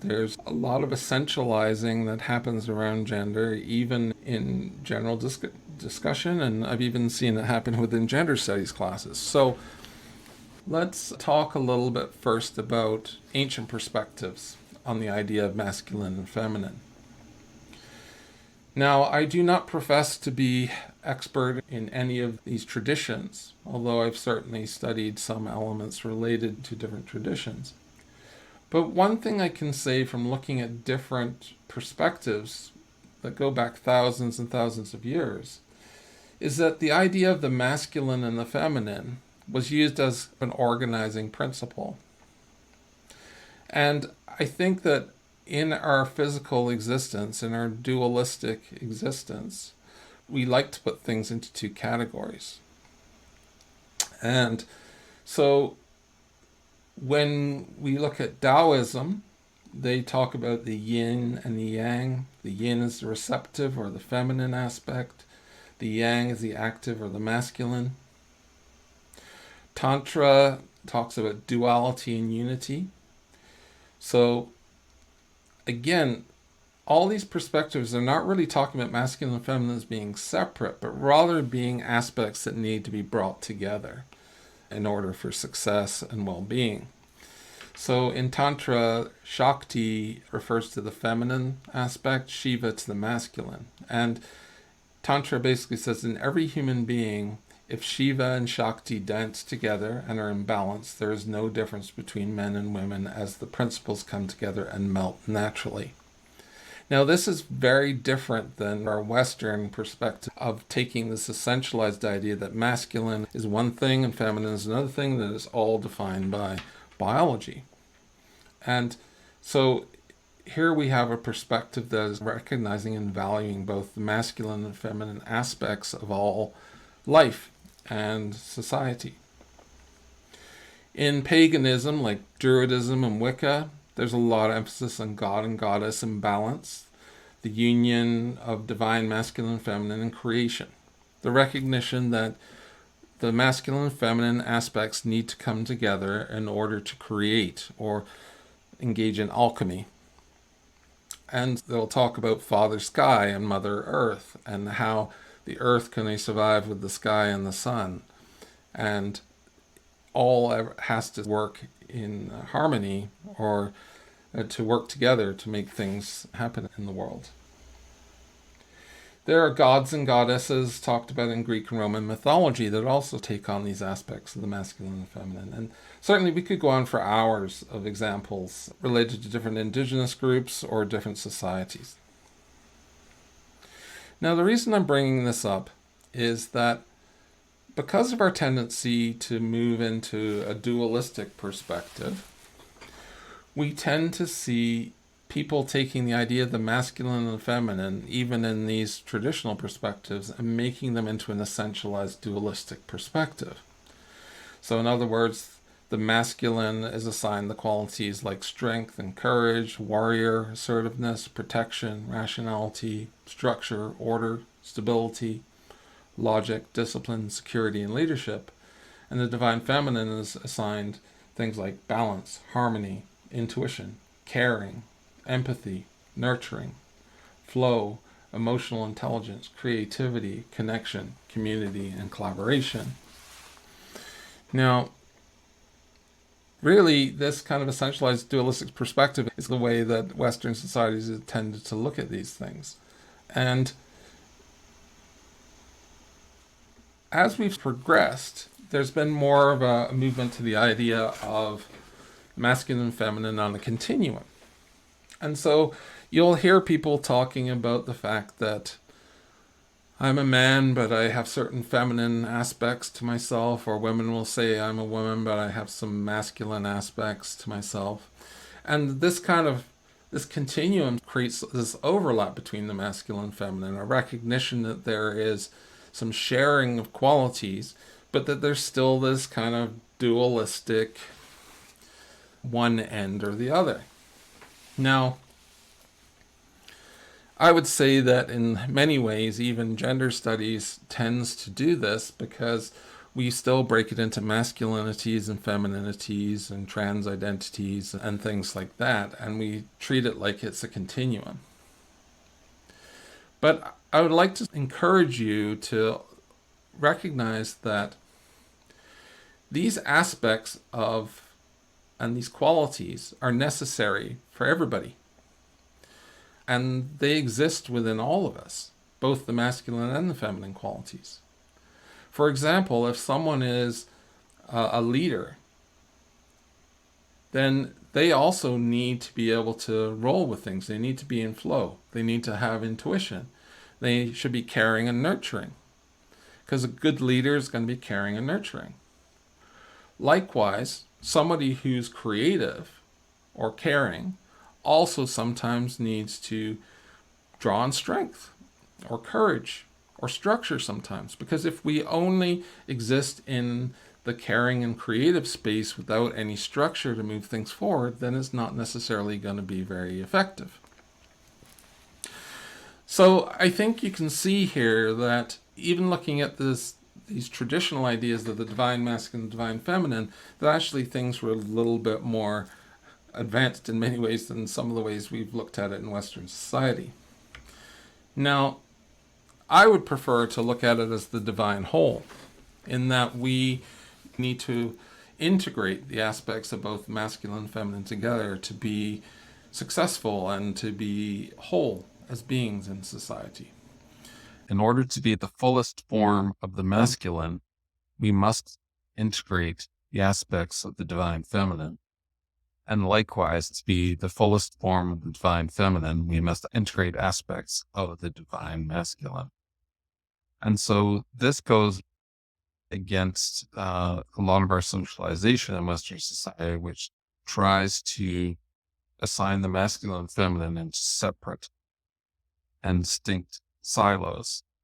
There's a lot of essentializing that happens around gender, even in general discussion, and I've even seen it happen within gender studies classes. So let's talk a little bit first about ancient perspectives on the idea of masculine and feminine. Now, I do not profess to be expert in any of these traditions, although I've certainly studied some elements related to different traditions. But one thing I can say from looking at different perspectives that go back thousands and thousands of years is that the idea of the masculine and the feminine was used as an organizing principle. And I think that in our physical existence, in our dualistic existence, we like to put things into two categories. And so when we look at Taoism, they talk about the yin and the yang. The yin is the receptive or the feminine aspect. The yang is the active or the masculine. Tantra talks about duality and unity. So again, all these perspectives are not really talking about masculine and feminine as being separate, but rather being aspects that need to be brought together in order for success and well-being. So in Tantra, Shakti refers to the feminine aspect, Shiva to the masculine. And Tantra basically says in every human being, if Shiva and Shakti dance together and are in balance, there is no difference between men and women as the principles come together and melt naturally. Now, this is very different than our Western perspective of taking this essentialized idea that masculine is one thing and feminine is another thing, that is all defined by biology. And so here we have a perspective that is recognizing and valuing both the masculine and feminine aspects of all life and society. In paganism, like Druidism and Wicca, there's a lot of emphasis on God and goddess and balance, the union of divine masculine and feminine in creation, the recognition that the masculine and feminine aspects need to come together in order to create or engage in alchemy. And they'll talk about Father Sky and Mother Earth and how the earth can only survive with the sky and the sun. And all has to work in harmony or to work together to make things happen in the world. There are gods and goddesses talked about in Greek and Roman mythology that also take on these aspects of the masculine and feminine. And certainly we could go on for hours of examples related to different indigenous groups or different societies. Now, the reason I'm bringing this up is that because of our tendency to move into a dualistic perspective, we tend to see people taking the idea of the masculine and the feminine, even in these traditional perspectives, and making them into an essentialized dualistic perspective. So in other words, the masculine is assigned the qualities like strength and courage, warrior, assertiveness, protection, rationality, structure, order, stability, logic, discipline, security, and leadership. And the divine feminine is assigned things like balance, harmony, intuition, caring, empathy, nurturing, flow, emotional intelligence, creativity, connection, community, and collaboration. Now, really, this kind of essentialized dualistic perspective is the way that Western societies have tended to look at these things. And as we've progressed, there's been more of a movement to the idea of masculine and feminine on a continuum. And so you'll hear people talking about the fact that I'm a man, but I have certain feminine aspects to myself, or women will say I'm a woman, but I have some masculine aspects to myself. And this continuum creates this overlap between the masculine and feminine, a recognition that there is some sharing of qualities, but that there's still this kind of dualistic one end or the other. Now, I would say that in many ways, even gender studies tends to do this because we still break it into masculinities and femininities and trans identities and things like that, and we treat it like it's a continuum. But I would like to encourage you to recognize that these aspects of and these qualities are necessary for everybody. And they exist within all of us, both the masculine and the feminine qualities. For example, if someone is a leader, then they also need to be able to roll with things. They need to be in flow. They need to have intuition. They should be caring and nurturing, because a good leader is going to be caring and nurturing. Likewise, somebody who's creative or caring also sometimes needs to draw on strength or courage or structure sometimes, because if we only exist in the caring and creative space without any structure to move things forward, then it's not necessarily going to be very effective. So I think you can see here that even looking at these traditional ideas of the divine masculine and divine feminine, that actually things were a little bit more advanced in many ways than some of the ways we've looked at it in Western society. Now, I would prefer to look at it as the divine whole, in that we need to integrate the aspects of both masculine and feminine together to be successful and to be whole as beings in society. In order to be the fullest form of the masculine, we must integrate the aspects of the divine feminine. And likewise, to be the fullest form of the divine feminine, we must integrate aspects of the divine masculine. And so this goes against a lot of our socialization in Western society, which tries to assign the masculine and feminine into separate and distinct silos.